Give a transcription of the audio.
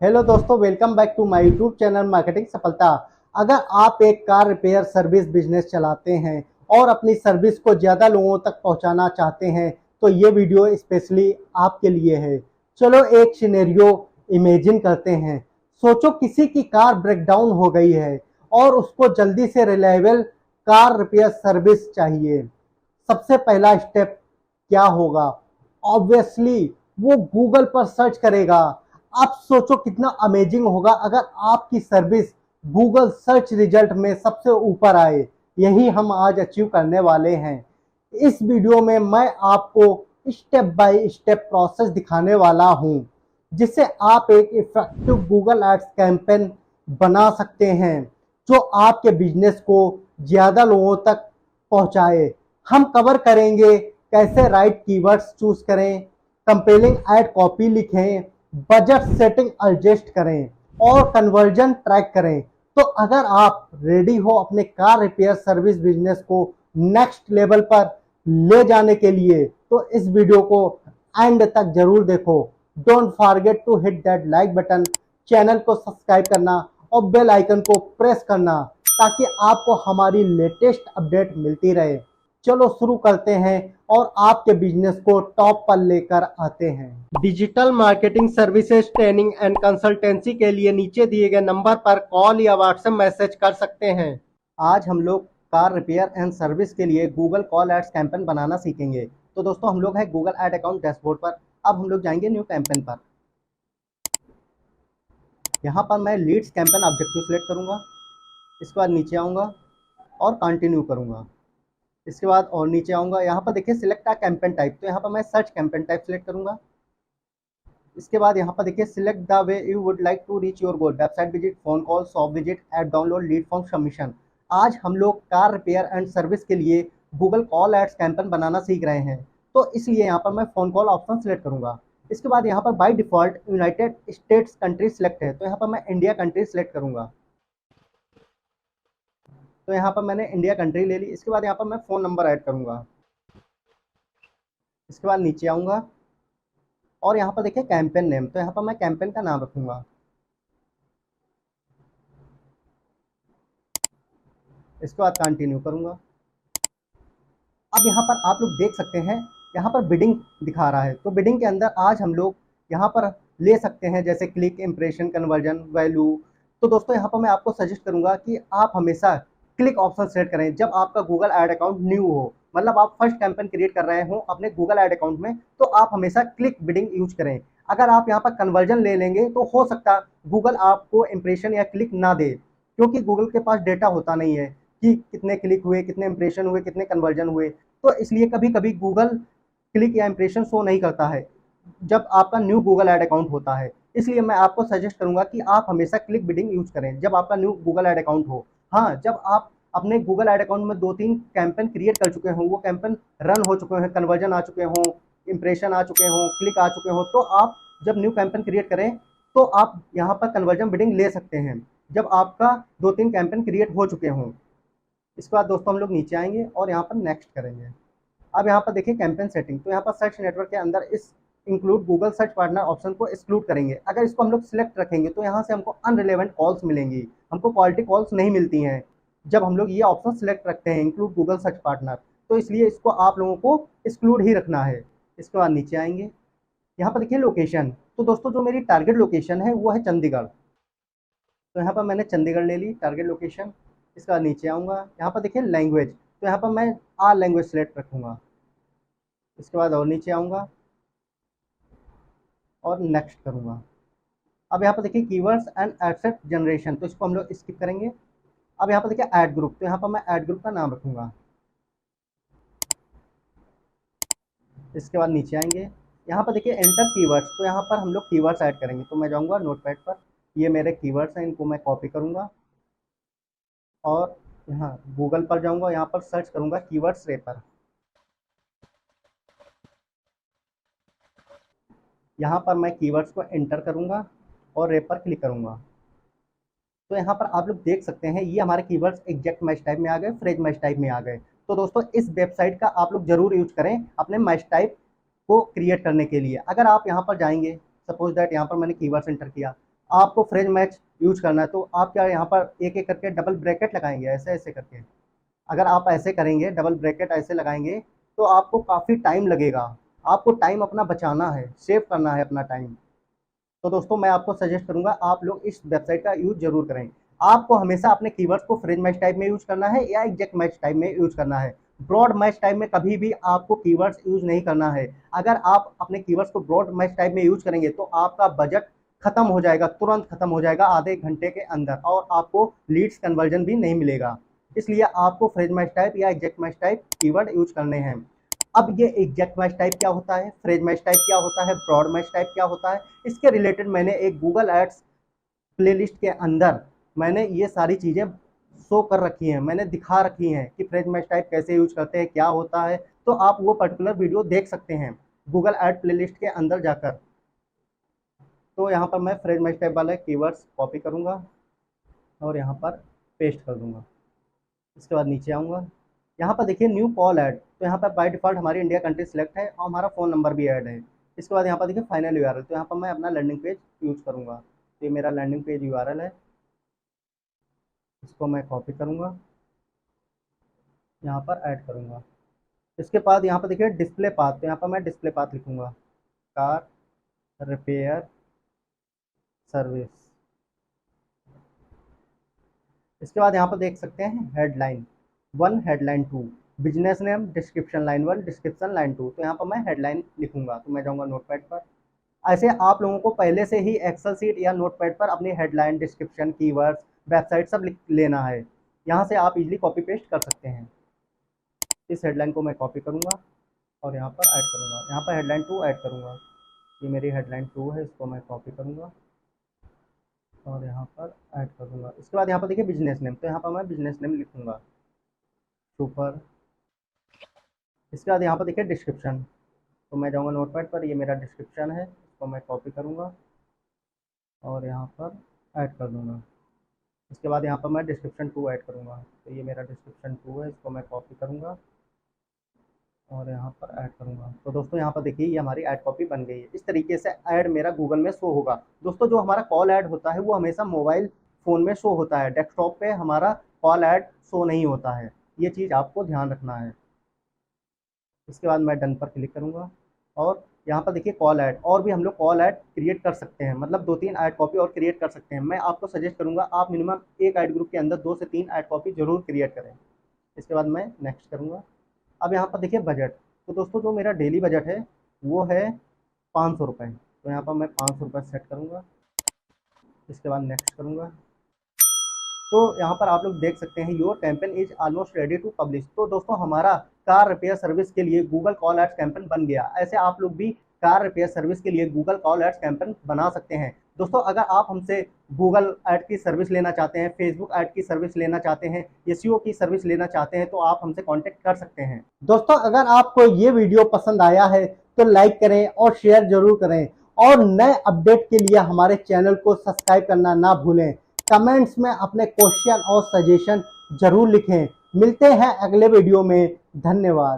Hello दोस्तों, welcome back to my YouTube channel marketing सफलता। अगर आप एक कार रिपेयर सर्विस बिजनेस चलाते हैं और अपनी सर्विस को ज़्यादा लोगों तक पहुंचाना चाहते हैं तो ये वीडियो स्पेशली आपके लिए है। चलो एक सिनेरियो इमेजिन करते हैं। सोचो किसी की कार ब्रेकडाउन हो गई है और उसको जल्दी से रिलायबल कार रिपेयर सर्विस चाहिए। सबसे पहला स्टेप क्या होगा? ऑब्वियसली वो गूगल पर सर्च करेगा। आप सोचो कितना अमेजिंग होगा अगर आपकी सर्विस गूगल सर्च रिजल्ट में सबसे ऊपर आए। यही हम आज अचीव करने वाले हैं। इस वीडियो में मैं आपको स्टेप बाय स्टेप प्रोसेस दिखाने वाला हूं, जिससे आप एक इफेक्टिव गूगल एड्स कैंपेन बना सकते हैं जो आपके बिजनेस को ज़्यादा लोगों तक पहुंचाए। हम कवर करेंगे कैसे राइट कीवर्ड्स चूज करें, कंपेलिंग एड कॉपी लिखें, बजट सेटिंग एडजस्ट करें और कन्वर्जन ट्रैक करें। तो अगर आप रेडी हो अपने कार रिपेयर सर्विस बिजनेस को नेक्स्ट लेवल पर ले जाने के लिए तो इस वीडियो को एंड तक जरूर देखो। Don't forget to hit that like button, channel को सब्सक्राइब करना और बेल आइकन को प्रेस करना ताकि आपको हमारी लेटेस्ट अपडेट मिलती रहे। चलो शुरू करते हैं और आपके बिजनेस को टॉप पर लेकर आते हैं। Digital marketing services training and consultancy के लिए नीचे दिए गए नंबर पर कॉल या व्हाट्सएप मैसेज कर सकते हैं। आज हम लोग कार रिपेयर एंड सर्विस के लिए गूगल कॉल एड्स कैंपेन बनाना सीखेंगे। तो दोस्तों हम लोग हैं गूगल एड अकाउंट डैशबोर्ड पर। अब हम लोग जाएंगे न्यू कैंपेन पर। यहाँ पर मैं लीड्स कैंपेन ऑब्जेक्टिव सेलेक्ट करूँगा। इसके बाद नीचे आऊँगा और कंटिन्यू करूँगा। इसके बाद और नीचे आऊँगा, यहाँ पर देखिए सिलेक्ट अ कैंपेन टाइप, तो यहाँ पर मैं सर्च कैंपेन टाइप सेलेक्ट करूँगा। इसके बाद यहाँ पर देखिए select the way you would like to reach your goal, website visit, phone call, shop visit, ad download, lead form submission. आज हम लोग कार रिपेयर एंड सर्विस के लिए गूगल कॉल एड्स कैंपेन बनाना सीख रहे हैं, तो इसलिए यहाँ पर मैं फोन कॉल ऑप्शन सेलेक्ट करूँगा। इसके बाद यहाँ पर by default United states country select है, तो यहाँ पर मैं इंडिया कंट्री सेलेक्ट करूँगा। तो यहाँ पर मैंने इंडिया कंट्री ले ली। इसके बाद यहाँ पर मैं फ़ोन नंबर ऐड करूँगा। इसके बाद नीचे आऊँगा और यहाँ पर देखिए कैंपेन नेम, तो यहाँ पर मैं कैंपेन का नाम रखूँगा। इसके बाद कंटिन्यू करूँगा। अब यहाँ पर आप लोग देख सकते हैं, यहाँ पर बिडिंग दिखा रहा है, तो बिडिंग के अंदर आज हम लोग यहाँ पर ले सकते हैं जैसे क्लिक, इंप्रेशन, कन्वर्जन, वैल्यू। तो दोस्तों यहाँ पर मैं आपको सजेस्ट करूँगा कि आप हमेशा क्लिक ऑप्शन सेलेक्ट करें जब आपका गूगल एड अकाउंट न्यू हो, मतलब आप फर्स्ट कैंपेन क्रिएट कर रहे हो अपने गूगल एड अकाउंट में, तो आप हमेशा क्लिक बिडिंग यूज करें। अगर आप यहाँ पर कन्वर्जन ले लेंगे तो हो सकता है गूगल आपको इंप्रेशन या क्लिक ना दे, क्योंकि गूगल के पास डेटा होता नहीं है कि कितने क्लिक हुए, कितने इंप्रेशन हुए, कितने कन्वर्जन हुए। तो इसलिए कभी कभी गूगल क्लिक या इंप्रेशन शो नहीं करता है जब आपका न्यू गूगल एड अकाउंट होता है। इसलिए मैं आपको सजेस्ट करूंगा कि आप हमेशा क्लिक बिडिंग यूज करें जब आपका न्यू गूगल एड अकाउंट हो। हाँ, जब आप अपने गूगल एड अकाउंट में 2-3 कैंपेन क्रिएट कर चुके हों, वो कैंपेन रन हो चुके हैं, कन्वर्जन आ चुके हों, इंप्रेशन आ चुके हों, क्लिक आ चुके हों, तो आप जब न्यू कैंपेन क्रिएट करें तो आप यहाँ पर कन्वर्जन बिडिंग ले सकते हैं जब आपका 2-3 कैंपेन क्रिएट हो चुके हों। इसके बाद दोस्तों हम लोग नीचे आएंगे और यहाँ पर नेक्स्ट करेंगे। अब यहाँ पर देखिए कैंपेन सेटिंग, तो यहाँ पर सर्च नेटवर्क के अंदर इस include Google search partner option को एक्सक्लूड करेंगे। अगर इसको हम लोग सिलेक्ट रखेंगे तो यहाँ से हमको अनरिलेवेंट कॉल्स मिलेंगी, हमको क्वालिटी कॉल्स नहीं मिलती हैं जब हम लोग ये ऑप्शन सिलेक्ट रखते हैं इंक्लूड गूगल सर्च पार्टनर। तो इसलिए इसको आप लोगों को एक्सक्लूड ही रखना है। इसके बाद नीचे आएंगे, यहाँ पर देखिए लोकेशन, तो दोस्तों जो मेरी टारगेट लोकेशन है वो है चंडीगढ़, तो यहाँ पर मैंने चंडीगढ़ ले ली टारगेट लोकेशन। इसके बाद नीचे आऊँगा, यहाँ पर देखिए लैंग्वेज, तो यहाँ पर मैं आल लैंग्वेज सेलेक्ट रखूँगा। इसके बाद और नीचे आऊँगा और नेक्स्ट करूँगा। अब यहाँ पर देखिए कीवर्ड्स एंड एसेट जनरेशन, तो इसको हम लोग स्किप करेंगे। अब यहाँ पर देखिए ऐड ग्रुप, तो यहाँ पर मैं ऐड ग्रुप का नाम रखूँगा। इसके बाद नीचे आएंगे, यहाँ पर देखिए एंटर कीवर्ड्स, तो यहाँ पर हम लोग कीवर्ड्स ऐड करेंगे। तो मैं जाऊँगा नोटपैड पर, ये मेरे कीवर्ड्स हैं, इनको मैं कॉपी करूँगा और यहाँ गूगल पर जाऊँगा, यहाँ पर सर्च करूँगा कीवर्ड्स रेपर। यहाँ पर मैं कीवर्ड्स को एंटर करूँगा और रेपर क्लिक करूँगा। तो यहाँ पर आप लोग देख सकते हैं ये हमारे कीवर्ड्स एग्जैक्ट मैच टाइप में आ गए, फ्रेज मैच टाइप में आ गए। तो दोस्तों इस वेबसाइट का आप लोग जरूर यूज करें अपने मैच टाइप को क्रिएट करने के लिए। अगर आप यहाँ पर जाएंगे, सपोज दैट यहाँ पर मैंने कीवर्ड्स एंटर किया, आपको फ्रेज मैच यूज करना है तो आप क्या यहाँ पर एक एक करके डबल ब्रैकेट लगाएंगे, ऐसे ऐसे करके। अगर आप ऐसे करेंगे, डबल ब्रैकेट ऐसे लगाएंगे, तो आपको काफ़ी टाइम लगेगा। आपको टाइम अपना बचाना है, सेव करना है अपना टाइम। तो दोस्तों मैं आपको सजेस्ट करूंगा आप लोग इस वेबसाइट का यूज जरूर करें। आपको हमेशा अपने कीवर्ड्स को फ्रेज मैच टाइप में यूज करना है या एग्जैक्ट मैच टाइप में यूज करना है। ब्रॉड मैच टाइप में कभी भी आपको कीवर्ड्स यूज नहीं करना है। अगर आप अपने कीवर्ड्स को ब्रॉड मैच टाइप में यूज करेंगे तो आपका बजट खत्म हो जाएगा, तुरंत खत्म हो जाएगा आधे घंटे के अंदर, और आपको लीड्स कन्वर्जन भी नहीं मिलेगा। इसलिए आपको फ्रेज मैच टाइप या exact match type keyword use करने हैं। अब ये एग्जैक्ट मैच टाइप क्या होता है, फ्रेज मैच टाइप क्या होता है, ब्रॉड मैच टाइप क्या होता है, इसके रिलेटेड मैंने एक गूगल एड्स प्लेलिस्ट के अंदर मैंने ये सारी चीज़ें शो कर रखी हैं, मैंने दिखा रखी हैं कि फ्रेज मैच टाइप कैसे यूज करते हैं, क्या होता है। तो आप वो पर्टिकुलर वीडियो देख सकते हैं गूगल एड प्लेलिस्ट के अंदर जाकर। तो यहाँ पर मैं फ्रेज मैच टाइप वाले कीवर्ड्स कॉपी करूँगा और यहाँ पर पेस्ट कर दूँगा। इसके बाद नीचे आऊँगा, यहाँ पर देखिए न्यू कॉल ऐड, तो यहाँ पर बाय डिफ़ॉल्ट हमारी इंडिया कंट्री सेलेक्ट है और हमारा फ़ोन नंबर भी ऐड है। इसके बाद यहाँ पर देखिए फाइनल यूआरएल, तो यहाँ पर मैं अपना लैंडिंग पेज यूज़ करूँगा। तो ये मेरा लैंडिंग पेज यूआरएल है, इसको मैं कॉपी करूँगा, यहाँ पर ऐड करूँगा। इसके बाद यहाँ पर देखिए डिस्प्ले पाथ, तो यहाँ पर मैं डिस्प्ले पाथ लिखूँगा, कार रिपेयर सर्विस। इसके बाद यहाँ पर देख सकते हैं headline 1, headline 2, business name, description line 1, description line 2। तो यहाँ पर मैं हेडलाइन लिखूंगा, तो मैं जाऊँगा नोटपैड पर। ऐसे आप लोगों को पहले से ही एक्सेल सीट या नोटपैड पर अपनी हेडलाइन, डिस्क्रिप्शन, कीवर्ड्स, वेबसाइट सब लिख लेना है। यहाँ से आप इजीली कॉपी पेस्ट कर सकते हैं। इस हेडलाइन को मैं कॉपी करूँगा और यहाँ पर ऐड करूँगा, यहाँ पर हेडलाइन 2 ऐड करूँगा। ये मेरी हेडलाइन 2 है, इसको मैं कॉपी करूँगा और यहाँ पर ऐड कर दूँगा। इसके बाद यहाँ पर देखिए बिजनेस नेम, तो यहाँ पर मैं बिजनेस नेम लिखूँगा, सुपर। इसके बाद यहाँ पर देखिए डिस्क्रिप्शन, तो मैं जाऊँगा नोटपैड पर, ये मेरा डिस्क्रिप्शन है, इसको मैं कॉपी करूँगा और यहाँ पर ऐड कर दूँगा। इसके बाद यहाँ पर मैं डिस्क्रिप्शन 2 ऐड करूँगा, तो ये मेरा डिस्क्रिप्शन 2 है, इसको मैं कॉपी करूँगा और यहाँ पर ऐड करूँगा। तो दोस्तों यहाँ पर देखिए ये हमारी ऐड कॉपी बन गई है। इस तरीके से ऐड मेरा गूगल में शो होगा। दोस्तों जो हमारा कॉल ऐड होता है वो हमेशा मोबाइल फ़ोन में शो होता है, डेस्कटॉप पे हमारा कॉल ऐड शो नहीं होता है, ये चीज़ आपको ध्यान रखना है। इसके बाद मैं डन पर क्लिक करूँगा और यहाँ पर देखिए कॉल ऐड, और भी हम लोग कॉल ऐड क्रिएट कर सकते हैं, मतलब 2-3 ऐड कॉपी और क्रिएट कर सकते हैं। मैं आपको सजेस्ट करूँगा आप मिनिमम एक ऐड ग्रुप के अंदर 2 से 3 ऐड कॉपी ज़रूर क्रिएट करें। इसके बाद मैं नेक्स्ट करूँगा। अब यहाँ पर देखिए बजट, तो दोस्तों जो मेरा डेली बजट है वो है 500 रुपये, तो यहाँ पर मैं 500 रुपये सेट करूँगा। इसके बाद नेक्स्ट करूँगा। तो यहाँ पर आप लोग देख सकते हैं your campaign is almost ready to publish. तो दोस्तों हमारा कार रिपेयर सर्विस के लिए गूगल कॉल एड्स कैंपेन बन गया। ऐसे आप लोग भी कार रिपेयर सर्विस के लिए गूगल कॉल एड्स कैंपेन बना सकते हैं। दोस्तों अगर आप हमसे गूगल ऐड की सर्विस लेना चाहते हैं, फेसबुक ऐड की सर्विस लेना चाहते हैं, एसईओ की सर्विस लेना चाहते हैं, तो आप हमसे कांटेक्ट कर सकते हैं। दोस्तों अगर आपको ये वीडियो पसंद आया है तो लाइक करें और शेयर जरूर करें, और नए अपडेट के लिए हमारे चैनल को सब्सक्राइब करना ना भूलें। कमेंट्स में अपने क्वेश्चन और सजेशन जरूर लिखें। मिलते हैं अगले वीडियो में, धन्यवाद।